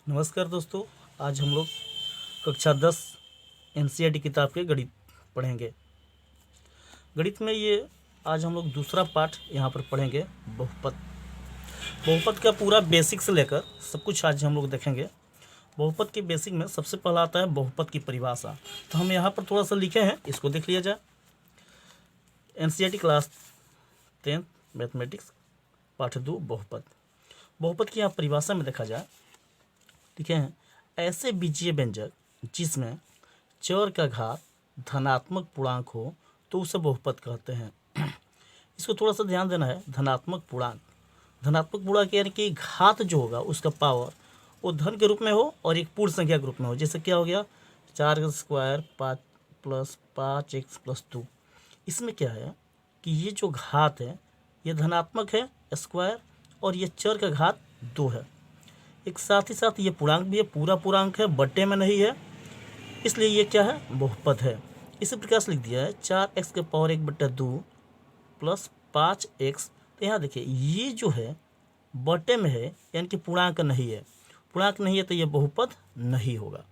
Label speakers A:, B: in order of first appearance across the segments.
A: नमस्कार दोस्तों। आज हम लोग कक्षा 10 एनसीईआरटी किताब के गणित पढ़ेंगे। गणित में ये आज हम लोग दूसरा पाठ यहाँ पर पढ़ेंगे, बहुपद। बहुपद का पूरा बेसिक से लेकर सब कुछ आज हम लोग देखेंगे। बहुपद के बेसिक में सबसे पहला आता है बहुपद की परिभाषा। तो हम यहाँ पर थोड़ा सा लिखे हैं, इसको देख लिया जाए। एनसीईआरटी क्लास 10 मैथमेटिक्स पाठ 2 बहुपद। बहुपद की यहाँ परिभाषा में देखा जाए, ठीक है, ऐसे बीजीय व्यंजक जिसमें चर का घात धनात्मक पूर्णांक हो तो उसे बहुपद कहते हैं। इसको थोड़ा सा ध्यान देना है। धनात्मक पूर्णांक यानी कि घात जो होगा उसका पावर वो धन के रूप में हो और एक पूर्ण संख्या के रूप में हो। जैसे क्या हो गया, 4² 5 + 5x + 2। इसमें क्या है कि ये जो घात है ये धनात्मक है स्क्वायर, और ये चर का घात 2 है। एक साथ ही साथ ये पूर्णांक भी है, पूरा पूर्णांक है, बट्टे में नहीं है, इसलिए ये क्या है, बहुपद है। इसी प्रकार से लिख दिया है 4x⁴ + 5x। तो यहाँ देखिए ये जो है बट्टे में है, यानी कि पूर्णांक नहीं है। पूर्णांक नहीं है तो ये बहुपद नहीं होगा,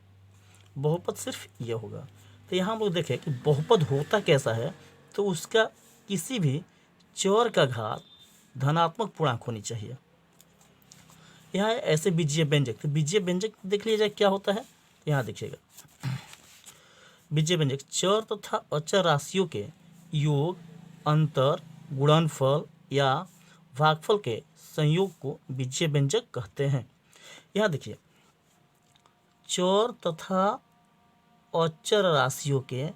A: बहुपद सिर्फ ये होगा। तो यहाँ हम लोग देखें कि बहुपद होता कैसा है, तो उसका किसी भी चर का घात धनात्मक पूर्णांक होनी चाहिए। यहाँ है ऐसे बीजीय व्यंजक। तो बीजीय व्यंजक देख लीजिए क्या होता है। यहाँ देखिएगा, बीजीय व्यंजक चर तथा अचर राशियों के योग, अंतर, गुणनफल या भागफल के संयोग को बीजीय व्यंजक कहते हैं। यहाँ देखिए, चर तथा अचर राशियों के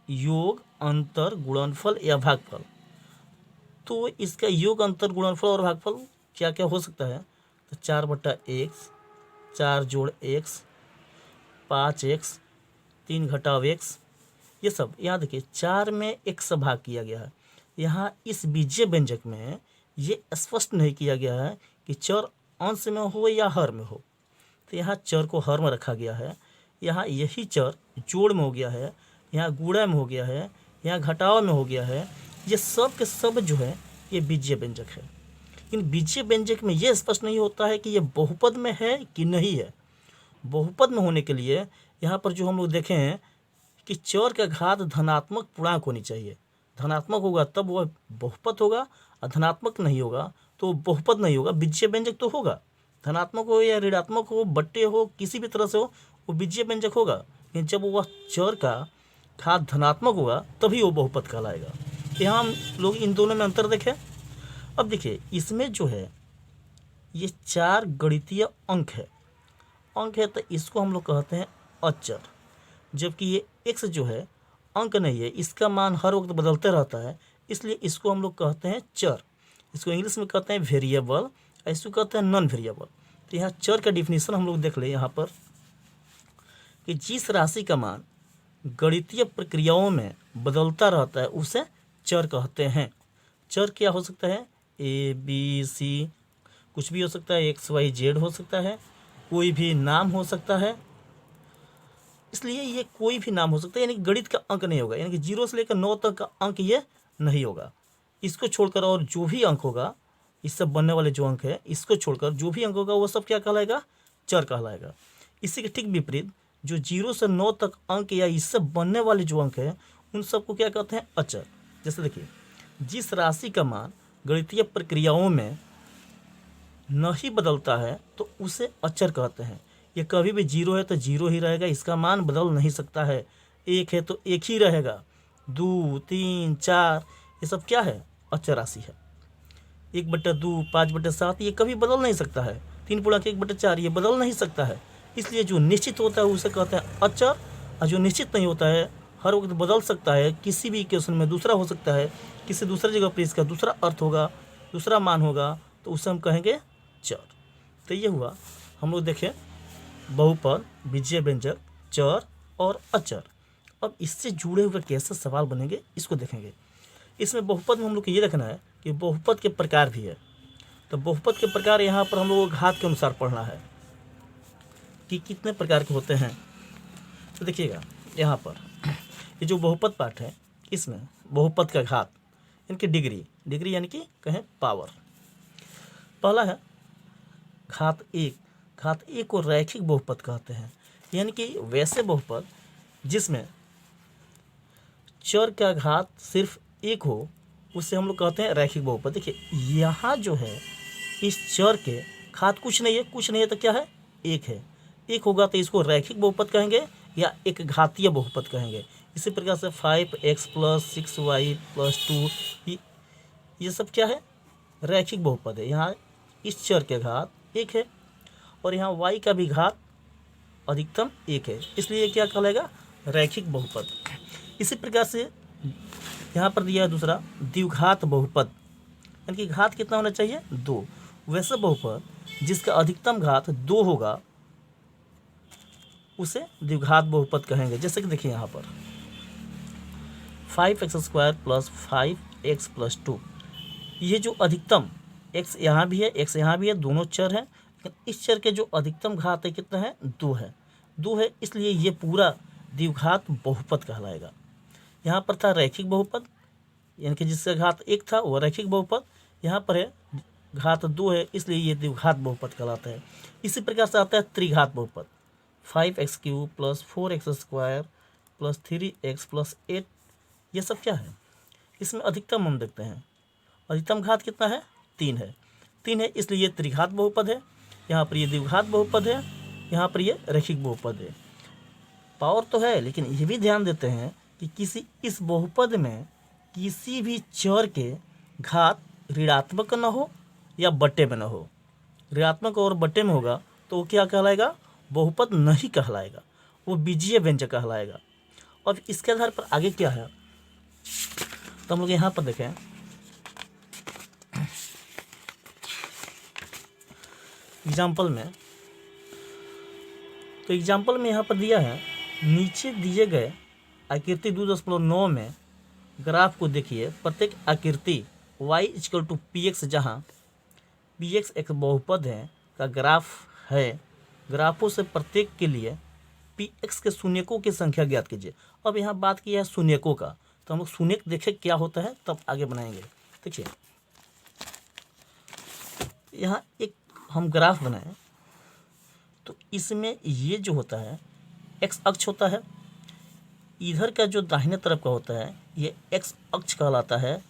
A: योग, अंतर, गुणनफल या भागफल। तो इसका योग, अंतर, गुणनफल और भागफल क्या क्या हो सकता है। तो 4/x, 4 + x, 5x, 3 - x, ये सब। यहाँ देखिए 4 में x से भाग किया गया है। यहाँ इस बीजीय व्यंजक में ये स्पष्ट नहीं किया गया है कि चर अंश में हो या हर में हो। तो यहाँ चर को हर में रखा गया है, यहाँ यही चर जोड़ में हो गया है, यहाँ गुणा में हो गया है, यहाँ घटाव में हो गया है। ये सब के सब जो है ये बीजीय व्यंजक है। इन बीजीय व्यंजक में ये स्पष्ट नहीं होता है कि ये बहुपद में है कि नहीं है। बहुपद में होने के लिए यहाँ पर जो हम लोग देखें हैं कि चर का घात धनात्मक पूर्णांक होनी चाहिए। धनात्मक होगा तब वह बहुपद होगा, और धनात्मक नहीं होगा तो बहुपद नहीं होगा। बीजीय व्यंजक तो होगा, धनात्मक हो या ऋणात्मक हो, बट्टे हो, किसी भी तरह से हो, वो बीजीय व्यंजक होगा। लेकिन जब वह चर का घात धनात्मक होगा तभी वो बहुपद कहलाएगा। यहाँ हम लोग इन दोनों में अंतर देखें। अब देखिए इसमें जो है ये 4 गणितीय अंक है, तो इसको हम लोग कहते हैं अचर। जबकि ये x जो है अंक नहीं है, इसका मान हर वक्त बदलते रहता है, इसलिए इसको हम लोग कहते हैं चर। इसको इंग्लिश में कहते हैं वेरिएबल, इसको कहते हैं नॉन वेरिएबल। तो यहाँ चर का डिफिनीशन हम लोग देख ले यहाँ पर कि जिस राशि का मान गणितीय प्रक्रियाओं में बदलता रहता है उसे चर कहते हैं। चर क्या हो सकता है, ABC, कुछ भी हो सकता है, XYZ हो सकता है, कोई भी नाम हो सकता है। इसलिए ये कोई भी नाम हो सकता है, यानी कि गणित का अंक नहीं होगा, यानी कि 0 से लेकर 9 तक का अंक ये नहीं होगा। इसको छोड़कर और जो भी अंक होगा, इससे बनने वाले जो अंक है, इसको छोड़कर जो भी अंक होगा वो सब क्या कहलाएगा, चर कहलाएगा। इसी के ठीक विपरीत जो 0 से 9 तक अंक या इससे बनने वाले जो अंक है उन सबको क्या कहते हैं, अचर। जैसे देखिए, जिस राशि का मान गणितीय प्रक्रियाओं में नहीं बदलता है तो उसे अचर कहते हैं। ये कभी भी 0 है तो 0 ही रहेगा, इसका मान बदल नहीं सकता है। 1 है तो 1 ही रहेगा। 2, 3, 4 ये सब क्या है, अचर राशि है। 1/2, 5/7 ये कभी बदल नहीं सकता है। 3 × 1/4 ये बदल नहीं सकता है। इसलिए जो निश्चित होता है उसे कहते हैं अचर, और जो निश्चित नहीं होता है, हर वक्त बदल सकता है, किसी भी इक्वेशन में दूसरा हो सकता है, किसी दूसरी जगह पर इसका दूसरा अर्थ होगा, दूसरा मान होगा, तो उसे हम कहेंगे चर। तो ये हुआ, हम लोग देखें बहुपद, बीजीय व्यंजक, चर और अचर। अब इससे जुड़े हुए कैसे सवाल बनेंगे इसको देखेंगे। इसमें बहुपद में हम लोग को ये देखना है कि बहुपद के प्रकार भी है। तो बहुपद के प्रकार यहाँ पर हम लोग को घात के अनुसार पढ़ना है कि कितने प्रकार के होते हैं। तो देखिएगा यहाँ पर ये जो बहुपद पाठ है इसमें बहुपद का घात, इनकी डिग्री यानी कि कहें पावर। पहला है घात 1, घात एक को रैखिक बहुपद कहते हैं। यानी कि वैसे बहुपद जिसमें चर का घात सिर्फ एक हो उसे हम लोग कहते हैं रैखिक बहुपद। देखिए यहाँ जो है इस चर के घात कुछ नहीं है तो क्या है, एक है। एक होगा तो इसको रैखिक बहुपद कहेंगे या एक घातीय बहुपद कहेंगे। इसी प्रकार से 5x + 6y + 2 ये सब क्या है, रैखिक बहुपद है। यहाँ इस चर के घात एक है और यहाँ y का भी घात अधिकतम एक है, इसलिए क्या कहलाएगा, रैखिक बहुपद। इसी प्रकार से यहाँ पर दिया है दूसरा द्विघात बहुपद, यानी कि घात कितना होना चाहिए, 2। वैसे बहुपद जिसका अधिकतम घात 2 होगा उसे द्विघात बहुपद कहेंगे। जैसे कि देखिए यहाँ पर 5x² + 5x + 2, ये जो अधिकतम x यहाँ भी है x यहाँ भी है, दोनों चर हैं, लेकिन इस चर के जो अधिकतम घात है कितना है, 2 है। 2 है इसलिए ये पूरा द्विघात बहुपद कहलाएगा। यहाँ पर था रैखिक बहुपद, यानी कि जिसका घात 1 था वह रैखिक बहुपद, यहाँ पर है घात 2 है इसलिए ये द्विघात बहुपद कहलाता है। इसी प्रकार से आता है त्रिघात बहुपद, 5x³ + 4x² + 3x + 8, ये सब क्या है, इसमें अधिकतम हम देखते हैं अधिकतम घात कितना है, 3 है। 3 है इसलिए ये त्रिघात बहुपद है, यहाँ पर ये द्विघात बहुपद है, यहाँ पर ये रैखिक बहुपद है। पावर तो है लेकिन ये भी ध्यान देते हैं कि किसी इस बहुपद में किसी भी चर के घात ऋणात्मक न हो या बट्टे में न हो। ऋणात्मक और बट्टे में होगा तो वो क्या कहलाएगा, बहुपद नहीं कहलाएगा, वो बीजीय व्यंजक कहलाएगा। और इसके आधार पर आगे क्या है तो हम लोग यहाँ पर देखें, एग्जाम्पल में, तो एग्जाम्पल में यहाँ पर दिया है नीचे दिए गए आकृति 2.9 में ग्राफ को देखिए। प्रत्येक आकृति y = px जहाँ px एक बहुपद है का ग्राफ है, ग्राफों से प्रत्येक के लिए px के शून्यकों की संख्या ज्ञात कीजिए। अब यहाँ बात की है शून्यकों का, तो हम लोग शून्यक देखें क्या होता है तब आगे बनाएंगे। देखिए यहाँ एक हम ग्राफ बनाएं तो इसमें ये जो होता है x अक्ष होता है, इधर का जो दाहिने तरफ का होता है ये x अक्ष कहलाता है,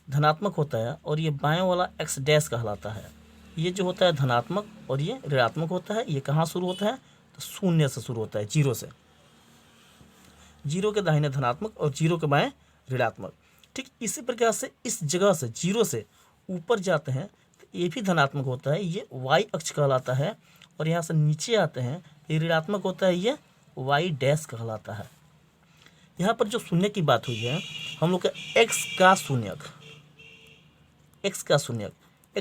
A: धनात्मक होता है, और ये बाएं वाला x डैश कहलाता है। ये जो होता है धनात्मक और ये ऋणात्मक होता है। ये कहाँ शुरू होता है, तो शून्य से शुरू होता है, 0 से। 0 के दाहिने धनात्मक और 0 के बाएं ऋणात्मक। ठीक इसी प्रकार से इस जगह से 0 से ऊपर जाते हैं तो ये भी धनात्मक होता है, ये y अक्ष कहलाता है, और यहाँ से नीचे आते हैं ये ऋणात्मक होता है, ये y डैश कहलाता है। यहाँ पर जो शून्य की बात हुई है हम लोग का x का शून्यक, x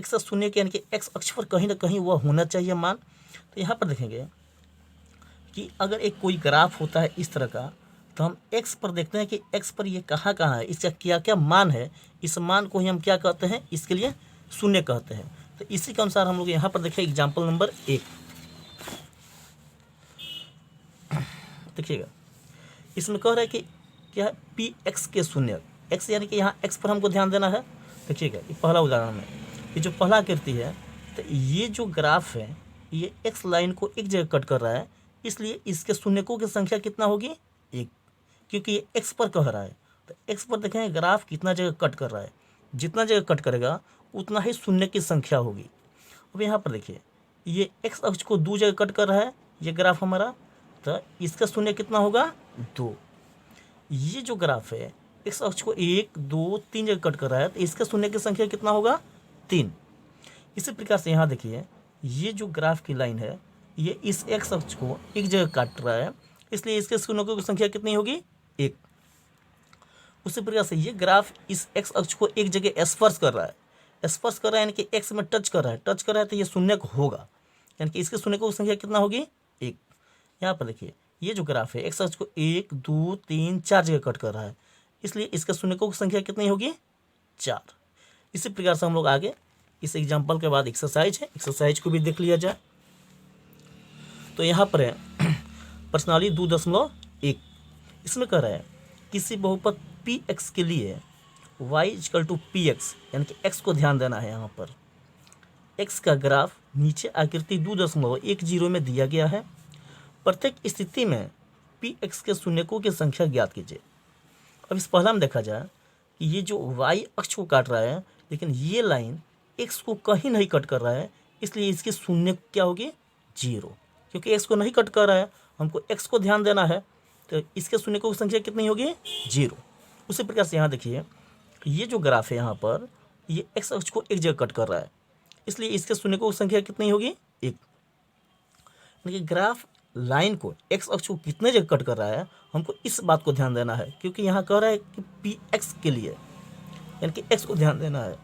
A: का शून्यक यानी कि x अक्ष पर कहीं ना कहीं वह होना चाहिए मान। तो यहाँ पर देखेंगे कि अगर एक कोई ग्राफ होता है इस तरह का तो हम x पर देखते हैं कि x पर ये कहाँ है, इसका क्या क्या मान है, इस मान को ही हम क्या कहते हैं, इसके लिए शून्य कहते हैं। तो इसी के अनुसार हम लोग यहाँ पर देखें एग्जाम्पल नंबर 1, देखिएगा इसमें कह रहा है कि क्या है, px के शून्यक, x यानी कि यहाँ x पर हमको ध्यान देना है। देखिएगा ये पहला उदाहरण में ये जो पहला आकृति है तो ये जो ग्राफ है ये x लाइन को एक जगह कट कर रहा है, इसलिए इसके शून्यकों की संख्या कितना होगी, 1, क्योंकि ये x पर कह रहा है। तो x पर देखेंगे ग्राफ कितना जगह कट कर रहा है, जितना जगह कट करेगा उतना ही शून्य की संख्या होगी। अब यहाँ पर देखिए ये x अक्ष को 2 जगह कट कर रहा है ये ग्राफ हमारा, तो इसका शून्य कितना होगा, 2। ये जो ग्राफ है x अक्ष को 1, 2, 3 जगह कट कर रहा है तो इसका शून्य की संख्या कितना होगा, 3। इसी प्रकार से यहाँ देखिए ये जो ग्राफ की लाइन है ये इस x अक्ष को एक जगह काट रहा है, इसलिए इसके शून्यकों की संख्या कितनी होगी, 1। उसी प्रकार से ये ग्राफ इस x अक्ष को एक जगह स्पर्श कर रहा है, यानी कि x में टच कर रहा है तो ये शून्यक होगा, यानी कि इसके शून्यकों की संख्या कितना होगी, 1। यहाँ पर देखिए ये जो ग्राफ है x अक्ष को 1, 2, 3, 4 जगह कट कर रहा है, इसलिए इसके शून्यकों की संख्या कितनी होगी, 4। इसी प्रकार से हम लोग आगे इस एग्जाम्पल के बाद एक्सरसाइज है, एक्सरसाइज को भी देख लिया जाए। तो यहाँ पर है प्रश्नावली 2.1, इसमें कह रहा है किसी बहुपद px के लिए y = px, यानी कि x को ध्यान देना है यहाँ पर, एक्स का ग्राफ नीचे आकृति 2.10 में दिया गया है। प्रत्येक स्थिति में पी एक्स के शून्यकों की संख्या ज्ञात कीजिए। अब इस पहला में देखा जाए कि ये जो वाई अक्ष को काट रहा है, लेकिन ये लाइन एक्स को कहीं नहीं कट कर रहा है, इसलिए इसकी शून्य क्या होगी? 0, क्योंकि एक्स को नहीं कट कर रहा है, हमको एक्स को ध्यान देना है, तो इसके शून्यकों की संख्या कितनी होगी? 0। उसी प्रकार से यहाँ देखिए ये जो ग्राफ है यहाँ पर ये एक्स अक्ष को एक जगह कट कर रहा है, इसलिए इसके शून्यकों की संख्या कितनी होगी? 1। यानी कि ग्राफ लाइन को एक्स अक्ष को कितने जगह कट कर रहा है, हमको इस बात को ध्यान देना है, क्योंकि यहाँ कह रहा है कि पी एक्स के लिए, यानी कि एक्स को ध्यान देना है।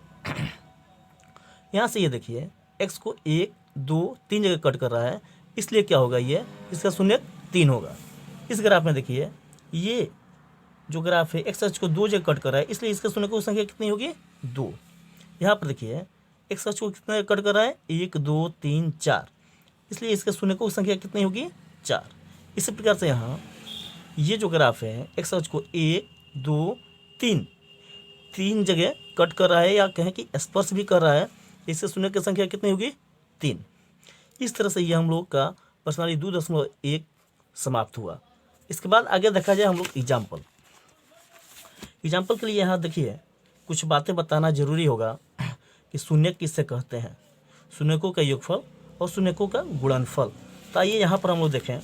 A: यहाँ से ये देखिए एक्स को 1, 2, 3 जगह कट कर रहा है, इसलिए क्या होगा? ये इसका शून्य 3 होगा। इस ग्राफ में देखिए ये जो ग्राफ है एक्स अक्ष को 2 जगह कट कर रहा है, इसलिए इसके शून्य की संख्या कितनी होगी? 2। यहाँ पर देखिए एक्स अक्ष को कितना कट कर रहा है? 1, 2, 3, 4, इसलिए इसके शून्य की संख्या कितनी होगी? 4। इसी प्रकार से यहाँ ये जो ग्राफ है एक्स अक्ष को 1, 2, 3 जगह कट कर रहा है, या कहें कि स्पर्श भी कर रहा है, इससे शून्य की संख्या कितनी होगी? 3। इस तरह से ये हम लोग का प्रश्नावली 2.1 समाप्त हुआ। इसके बाद आगे देखा जाए हम लोग एग्जाम्पल के लिए यहाँ देखिए कुछ बातें बताना जरूरी होगा कि शून्य किससे कहते हैं, शून्यकों का योगफल और शून्यकों का गुणनफल। तो आइए यहाँ पर हम लोग देखें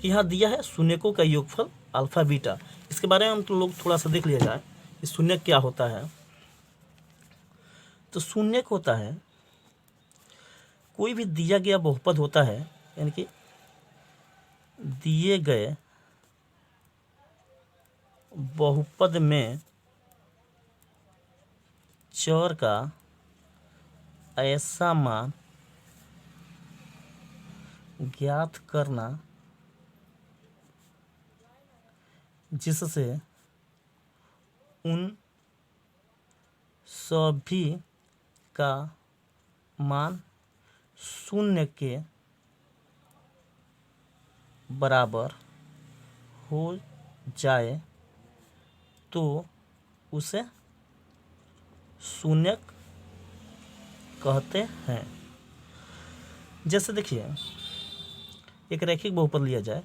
A: कि यहाँ दिया है शून्यकों का योगफल अल्फा बीटा। इसके बारे में हम तो लोग थोड़ा सा देख लिया जाए कि शून्य क्या होता है। तो शून्यक होता है कोई भी दिया गया बहुपद होता है, यानी कि दिए गए बहुपद में चर का ऐसा मान ज्ञात करना जिससे उन सभी का मान शून्य के बराबर हो जाए तो उसे शून्यक कहते हैं। जैसे देखिए एक रैखिक बहुपद लिया जाए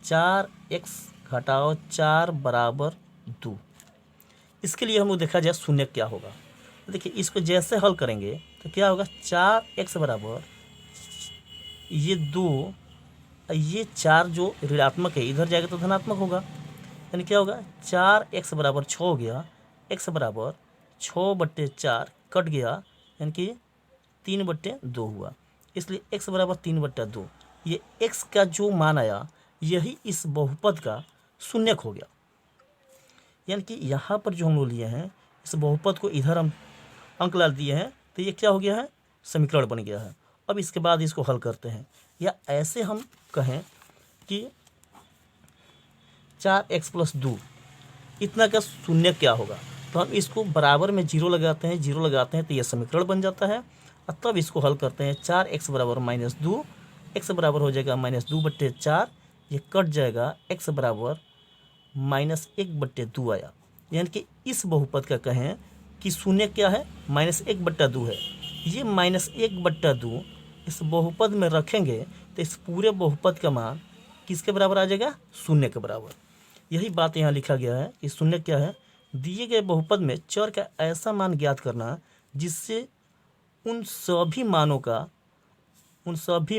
A: 4x घटाओ 4 बराबर 2। इसके लिए हम लोग देखा जाए शून्य क्या होगा। देखिए इसको जैसे हल करेंगे तो क्या होगा? 4x बराबर ये 2, ये 4 जो ऋणात्मक है इधर जाएगा तो धनात्मक होगा, यानी क्या होगा? 4x बराबर 6 हो गया, x बराबर 6/4 कट गया, यानी कि 3/2 हुआ, इसलिए x बराबर 3/2। ये x का जो मान आया यही इस बहुपद का शून्यक हो गया। यानी कि यहाँ पर जो हम लोग लिए हैं इस बहुपद को इधर हम अंक ला दिए हैं, तो ये क्या हो गया है? समीकरण बन गया है। अब इसके बाद इसको हल करते हैं, या ऐसे हम कहें कि 4x + 2 इतना का शून्य क्या होगा, तो हम इसको बराबर में 0 लगाते हैं, 0 लगाते हैं तो यह समीकरण बन जाता है। और तब इसको हल करते हैं 4x बराबर -2, x बराबर हो जाएगा -2/4, ये कट जाएगा, x बराबर -1/2 आया। यानी कि इस बहुपद का कहें कि शून्य क्या है? -1/2 है। ये -1/2 इस बहुपद में रखेंगे तो इस पूरे बहुपद का मान किसके बराबर आ जाएगा? शून्य के बराबर। यही बात यहाँ लिखा गया है कि शून्य क्या है? दिए गए बहुपद में चर का ऐसा मान ज्ञात करना जिससे उन सभी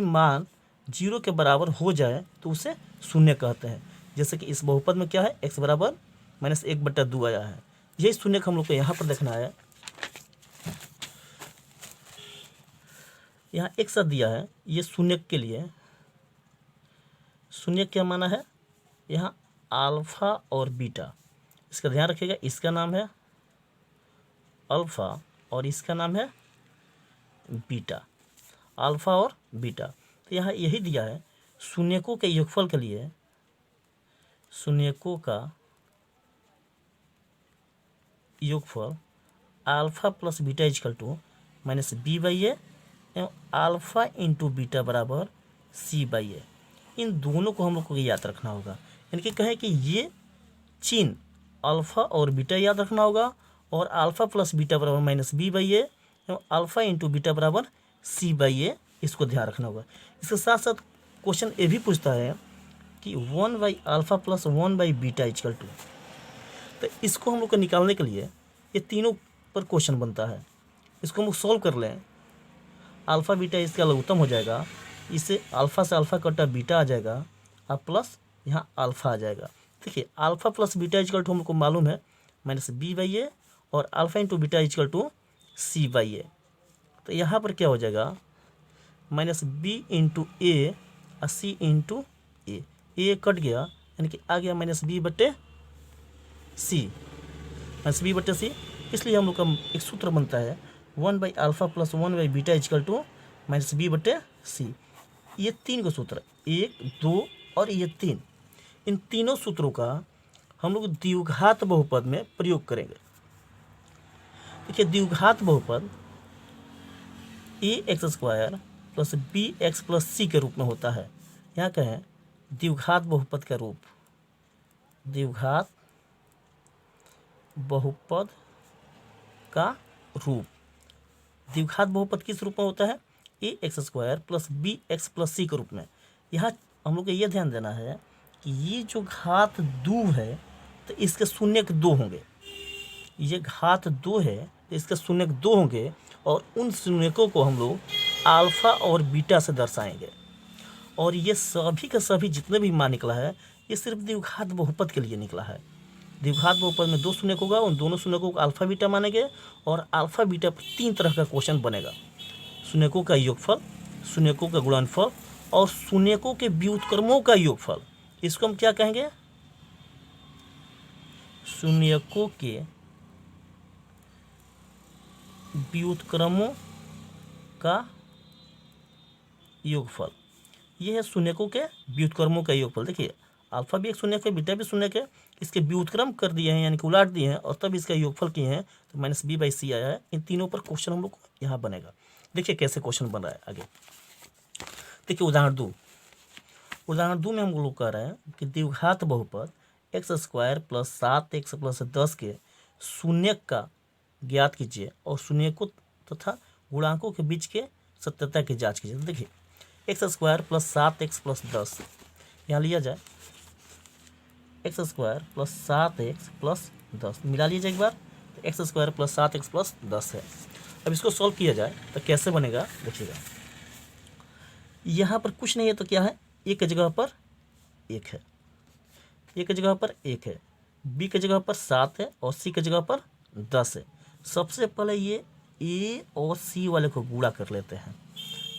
A: मान 0 के बराबर हो जाए तो उसे शून्य कहते हैं। जैसे कि इस बहुपद में क्या है? x बराबर -1/2 आया है, यही शून्य हम लोग को यहाँ पर देखना है। यहाँ एक साथ दिया है, ये शून्य के लिए शून्य क्या माना है? यहाँ अल्फा और बीटा, इसका ध्यान रखिएगा। इसका नाम है अल्फा और इसका नाम है बीटा, अल्फा और बीटा। तो यहाँ यही दिया है शून्यकों के योगफल के लिए, शून्यकों का योगफल अल्फा + बीटा = -b/a एवं अल्फा × बीटा बराबर c/a। इन दोनों को हम लोग को याद रखना होगा, यानी कि कहें कि ये चिन्ह अल्फा और बीटा याद रखना होगा, और अल्फा + बीटा बराबर -b/a अल्फ़ा इंटू बीटा बराबर सी बाई ए, इसको ध्यान रखना होगा। इसके साथ साथ क्वेश्चन ये भी पूछता है कि 1/α प्लस 1/बीटा इक्वल टू, तो इसको हम लोग को निकालने के लिए ये तीनों पर क्वेश्चन बनता है। इसको हम लोग सॉल्व कर लें, अल्फ़ा बीटा इसका लघुत्तम हो जाएगा, इससे अल्फ़ा से अल्फ़ा कटा बीटा आ जाएगा और प्लस यहाँ अल्फ़ा आ जाएगा। देखिए alpha plus beta equal to हम लोग को मालूम है माइनस बी बाई ए, और alpha into beta equal to C by A. तो यहाँ पर क्या हो जाएगा माइनस बी इंटू ए और सी इंटू ए कट गया, यानी कि आ गया माइनस बी बटे सी, माइनस बी बटे सी। इसलिए हम लोग का एक सूत्र बनता है 1/α प्लस 1/बीटा इक्वल टू माइनस बी बटे सी। ये तीन का सूत्र 1, 2 और ये 3, इन तीनों सूत्रों का हम लोग द्विघात बहुपद में प्रयोग करेंगे। देखिए द्विघात बहुपद ax² प्लस bx प्लस सी के रूप में होता है। यहाँ कहें द्विघात बहुपद का रूप, द्विघात बहुपद का रूप, द्विघात बहुपद किस रूप में होता है ax² प्लस bx प्लस सी के रूप में। यहाँ हम लोग को ये ध्यान देना है कि ये जो घात 2 है तो इसके शून्यक 2 होंगे, ये घात 2 है तो इसके शून्यक 2 होंगे, और उन शून्यकों को हम लोग अल्फ़ा और बीटा से दर्शाएंगे। और ये सभी के सभी जितने भी मान निकला है ये सिर्फ द्विघात बहुपद के लिए निकला है। द्विघात बहुपद में 2 शून्यक होगा, उन दोनों शून्यकों को अल्फ़ा बीटा मानेंगे, और अल्फ़ा बीटा पर 3 तरह का क्वेश्चन बनेगा, शून्यकों का योगफल, शून्यकों का गुणनफल और शून्यकों के व्युत्क्रमों का योगफल। इसको हम क्या कहेंगे, शून्यकों के व्युत्क्रमों का योगफल। यह है शून्यकों के व्युत्क्रमों का योगफल। देखिए अल्फ़ा भी एक शून्यक है, बीटा भी शून्यक है, इसके व्युत्क्रम कर दिए हैं यानी कि उलाट दिए हैं और तब इसका योगफल किए हैं तो माइनस बी बाई सी आया है। इन तीनों पर क्वेश्चन हम लोग को यहाँ बनेगा। देखिए कैसे क्वेश्चन बन रहा है आगे। देखिए उदाहरण 2, उदाहरण 2 में हम लोग कह रहे हैं कि द्विघात बहुपद x² प्लस 7x प्लस 10 के शून्यक का ज्ञात कीजिए और शून्यकों तथा गुणांकों के बीच के सत्यता की जांच कीजिए। देखिए x² प्लस 7x प्लस 10 यहाँ लिया जाए, x² प्लस 7x प्लस 10 मिला लीजिए एक बार, तो x² प्लस 7x प्लस 10 है। अब इसको सॉल्व किया जाए तो कैसे बनेगा देखिएगा। यहाँ पर कुछ नहीं है तो क्या है, ए की जगह पर 1 है, ए की जगह पर 1 है, बी की जगह पर 7 है और सी की जगह पर 10 है। सबसे पहले ये ए और सी वाले को गुणा कर लेते हैं,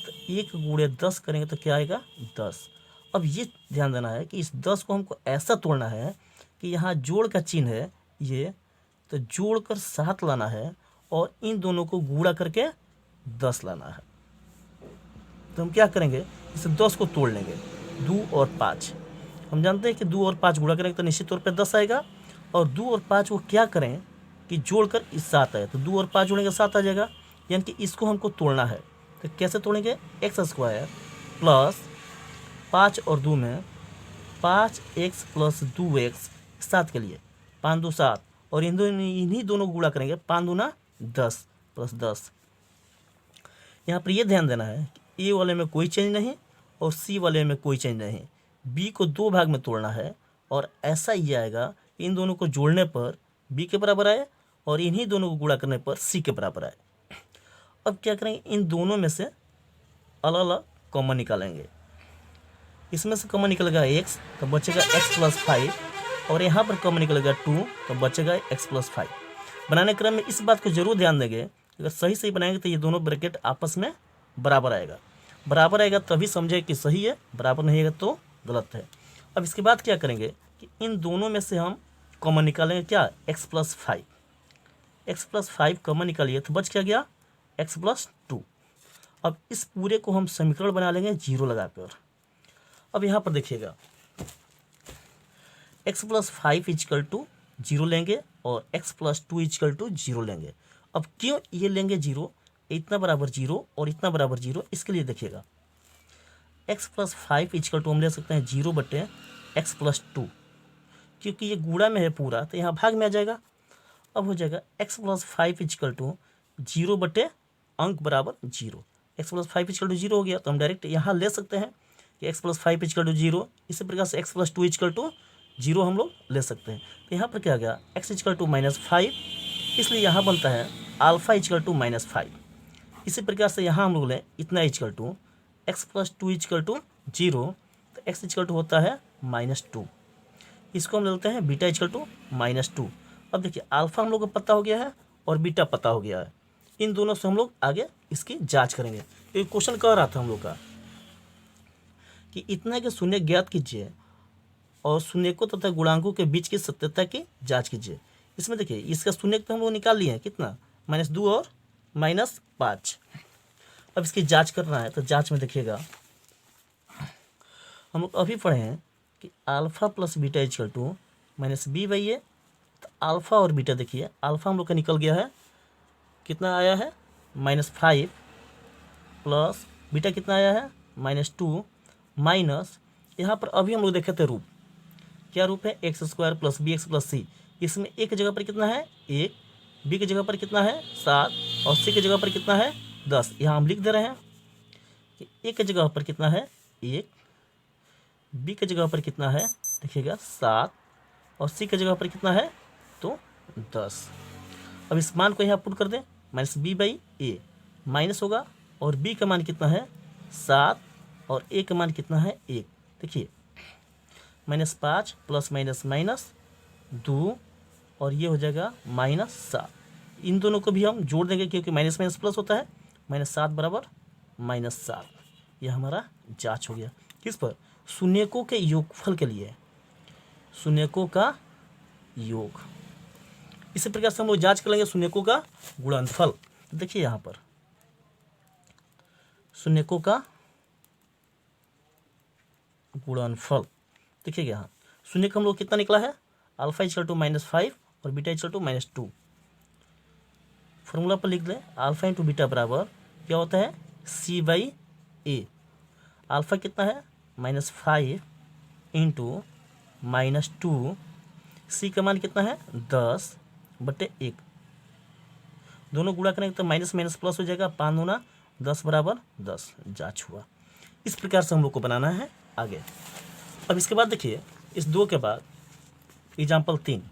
A: तो 1 गुणे 10 करेंगे तो क्या आएगा 10। अब ये ध्यान देना है कि इस 10 को हमको ऐसा तोड़ना है कि यहाँ जोड़ का चिन्ह है ये, तो जोड़ कर 7 लाना है और इन दोनों को गुणा करके 10 लाना है। तो हम क्या करेंगे, इस 10 को तोड़ लेंगे, 2 और 5। हम जानते हैं कि 2 और 5 गुणा करेंगे तो निश्चित तौर पे 10 आएगा, और 2 और 5 को क्या करें कि जोड़कर इस 7 आए, तो 2 और 5 जोड़ेंगे 7 आ जाएगा, यानी कि इसको हमको तोड़ना है। तो कैसे तोड़ेंगे, x² प्लस 5 और 2 में 5x प्लस 2x 7 के लिए 5 2 7, और इन्हीं दोनों को गुणा करेंगे, 5 दूना 10 प्लस 10। यहाँ पर यह ध्यान देना है कि ए वाले में कोई चेंज नहीं और सी वाले में कोई चेंज नहीं। बी को 2 भाग में तोड़ना है और ऐसा ही आएगा, इन दोनों को जोड़ने पर बी के बराबर आए और इन्हीं दोनों को गुणा करने पर सी के बराबर आए। अब क्या करेंगे, इन दोनों में से अलग अलग कॉमन निकालेंगे। इसमें से कॉमन निकलेगा x तो बचेगा x प्लस 5, और यहाँ पर कॉमन निकलेगा 2 तो बचेगा x प्लस 5। बनाने क्रम में इस बात को जरूर ध्यान देंगे, अगर सही सही बनाएंगे तो ये दोनों ब्रैकेट आपस में बराबर आएगा। बराबर आएगा तभी समझे कि सही है, बराबर नहीं आएगा तो गलत है। अब इसके बाद क्या करेंगे कि इन दोनों में से हम कॉमन निकालेंगे, क्या x plus 5, x plus 5 common निकालिए तो बच क्या गया x प्लस 2। अब इस पूरे को हम समीकरण बना लेंगे 0 लगाकर। अब यहाँ पर देखिएगा x प्लस 5 इक्वल टू 0 लेंगे और x प्लस 2 इक्वल टू 0 लेंगे। अब क्यों ये लेंगे 0, इतना बराबर 0 और इतना बराबर 0, इसके लिए देखिएगा x प्लस 5 इक्वल टू हम ले सकते हैं 0 बटे x प्लस 2, क्योंकि ये गुणा में है पूरा तो यहाँ भाग में आ जाएगा। अब हो जाएगा x प्लस 5 इक्वल टू 0 बटे अंक बराबर 0। x प्लस 5 इक्वल टू 0 हो गया, तो हम डायरेक्ट यहाँ ले सकते हैं कि x प्लस 5 इक्वल टू 0। इसी प्रकार से x प्लस 2 इक्वल टू 0 हम लोग ले सकते हैं। तो यहाँ पर क्या आ गया, x इक्वल टू -5, इसलिए यहाँ बनता है अल्फा इक्वल टू -5। इसी प्रकार से यहाँ हम लोग लें इतना इक्वल टू x प्लस 2 इक्वल टू 0, तो x इक्वल टू होता है -2। इसको हम लेते हैं बीटा इक्वल टू -2। अब देखिए अल्फा हम लोग को पता हो गया है और बीटा पता हो गया है, इन दोनों से हम लोग आगे इसकी जांच करेंगे। तो क्वेश्चन कह रहा था हम लोग का कि इतना के शून्य ज्ञात कीजिए और शून्यकों तथा गुणांकों के बीच की सत्यता की जांच कीजिए। इसमें देखिए इसका शून्यक तो हम लोग निकाल लिए हैं, कितना, -2 और -5। अब इसकी जांच करना है, तो जांच में देखिएगा हम लोग अभी पढ़े हैं कि alpha plus beta equal to -b/a। तो अल्फा और बीटा देखिए, अल्फा हम लोग का निकल गया है, कितना आया है -5, प्लस बीटा कितना आया है -2, माइनस यहाँ पर अभी हम लोग देखे थे रूप, क्या रूप है, x² plus bx plus c। इसमें a की जगह पर कितना है 1, b की जगह पर कितना है 7 और c की जगह पर कितना है 10। यहाँ हम लिख दे रहे हैं कि a की जगह पर कितना है 1, b की जगह पर कितना है देखिएगा 7 और c की जगह पर कितना है तो 10। अब इस मान को यहाँ पुट कर दें, -b/a माइनस होगा और b का मान कितना है 7 और a का मान कितना है 1। देखिए -5 प्लस माइनस माइनस 2 और ये हो जाएगा -7। इन दोनों को भी हम जोड़ देंगे क्योंकि माइनस माइनस प्लस होता है, -7 बराबर -7। यह हमारा जांच हो गया। किस पर, शून्यकों के योगफल के लिए, शून्यकों का योग। इसी प्रकार से हम लोग जांच कर लेंगे शून्यकों का गुणनफल। देखिए यहाँ पर शून्यकों का गुणनफल देखिएगा, यहाँ शून्यक हम लोग कितना निकला है, अल्फा इक्वल टू -5 और बीटा इक्वल टू -2। फॉर्मूला पर लिख लें, अल्फा इंटू बीटा बराबर क्या होता है c/a। अल्फा कितना है -5 इंटू -2, c का मान कितना है 10/1। दोनों गुणा करेंगे तो माइनस माइनस प्लस हो जाएगा, 5 दूना 10 बराबर 10। जांच हुआ। इस प्रकार से हम लोग को बनाना है आगे। अब इसके बाद देखिए इस 2 के बाद एग्जाम्पल 3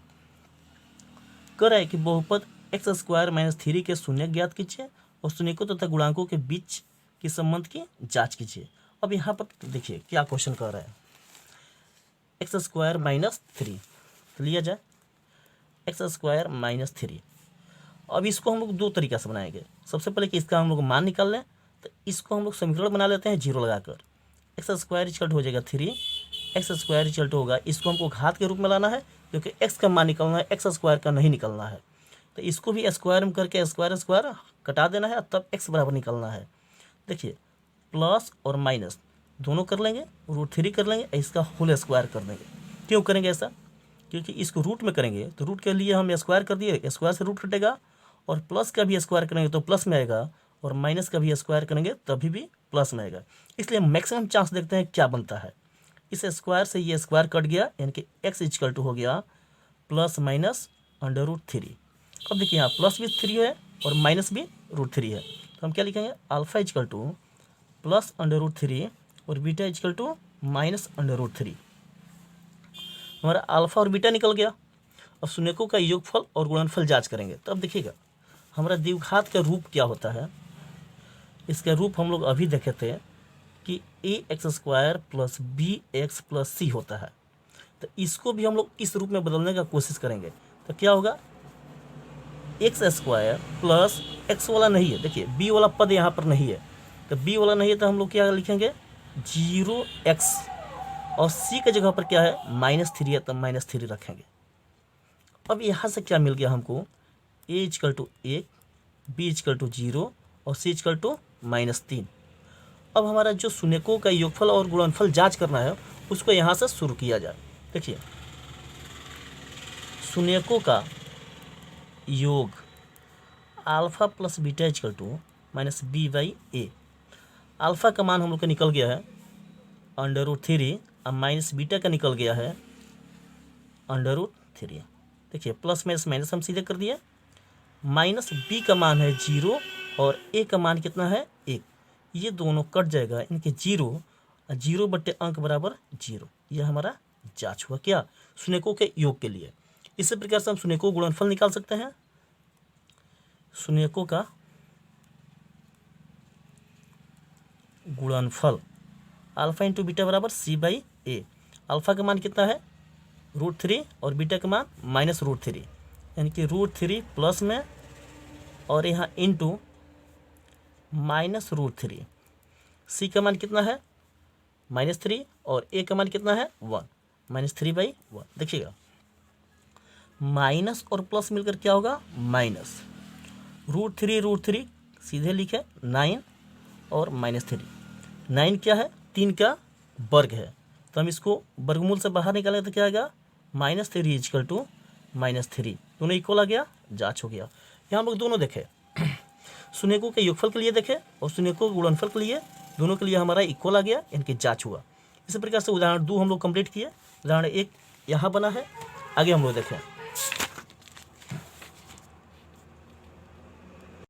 A: कह रहा है कि बहुपद x² - 3 के शून्य ज्ञात कीजिए और शून्यकों तथा गुणांकों के बीच के संबंध की जांच कीजिए। अब यहाँ पर देखिए क्या क्वेश्चन कह रहा है, x² - 3 लिया जाए, x² - 3। अब इसको हम लोग 2 तरीका से बनाएंगे। सबसे पहले कि इसका हम लोग मान निकाल लें, तो इसको हम लोग समीकरण बना लेते हैं 0 लगाकर। x² इक्वल हो जाएगा 3, x² इक्वल होगा, इसको हमको घात के रूप में लाना है क्योंकि x का मान निकलना है, x² का नहीं निकलना है। तो इसको भी स्क्वायर में करके स्क्वायर कटा देना है, तब x बराबर निकलना है। देखिए प्लस और माइनस दोनों कर लेंगे, √3 कर लेंगे, इसका होल स्क्वायर कर देंगे। क्यों करेंगे ऐसा, क्योंकि इसको रूट में करेंगे तो रूट के लिए हम स्क्वायर कर दिए, स्क्वायर से रूट कटेगा, और प्लस का भी स्क्वायर करेंगे तो प्लस में आएगा, और माइनस का भी स्क्वायर करेंगे तभी भी प्लस में आएगा। इसलिए मैक्सिमम चांस देखते हैं क्या बनता है। इस स्क्वायर से ये स्क्वायर कट गया, यानी कि x इक्वल टू हो गया ±√3। अब देखिए यहाँ प्लस भी 3 है और माइनस भी √3 है, तो हम क्या लिखेंगे, अल्फा इक्वल टू +√3 और बीटा इक्वल टू -√3। हमारा अल्फा और बीटा निकल गया। अब शून्यकों का योगफल और गुणनफल जांच करेंगे। तो अब देखिएगा हमारा द्विघात का रूप क्या होता है। इसका रूप हम लोग अभी देखे थे कि ax² + bx + c होता है। तो इसको भी हम लोग इस रूप में बदलने का कोशिश करेंगे। तो क्या होगा, x² प्लस x वाला नहीं है, देखिए b वाला पद यहाँ पर नहीं है, तो b वाला नहीं है तो हम लोग क्या लिखेंगे 0x, और c के जगह पर क्या है -3 है, तो -3 रखेंगे। अब यहाँ से क्या मिल गया हमको, a equal to 1, b equal to 0 और c इक्वल टू -3। अब हमारा जो शून्यकों का योगफल और गुणनफल जांच करना है उसको यहाँ से शुरू किया जाए। देखिए शून्यकों का योग alpha plus beta equal to -b/a। Alpha का मान हम लोग का निकल गया है √3 और माइनस बीटा का निकल गया है √3। देखिए प्लस माइनस माइनस हम सीधे कर दिए, माइनस b का मान है 0 और ए का मान कितना है 1, ये दोनों कट जाएगा, इनके 0, 0 बट्टे अंक बराबर 0। यह हमारा जांच हुआ क्या, शून्यकों के योग के लिए। इसी प्रकार से हम शून्यकों गुणनफल निकाल सकते हैं। शून्यकों का गुणनफल अल्फा इंटू बीटा बराबर c/a। अल्फा का मान कितना है √3 और बीटा का मान -√3, यानी कि √3 प्लस में और यहाँ इंटू -√3। सी का मान कितना है -3 और ए का मान कितना है 1, -3/1। देखिएगा माइनस और प्लस मिलकर क्या होगा माइनस, √3 सीधे लिखे 9 और -3। 9 क्या है 3 का वर्ग है, तो हम इसको वर्गमूल से बाहर निकालें तो क्या आएगा -3 = -3, दोनों इक्वल आ गया, जांच हो गया। यहाँ हम लोग दोनों देखें, शून्यकों के योगफल के लिए देखें और शून्यकों के गुणनफल के लिए, दोनों के लिए हमारा इक्वल आ गया, इनकी जांच हुआ। इसी प्रकार से उदाहरण 2 हम लोग कंप्लीट किए। उदाहरण 1 यहाँ बना है, आगे हम लोग देखें।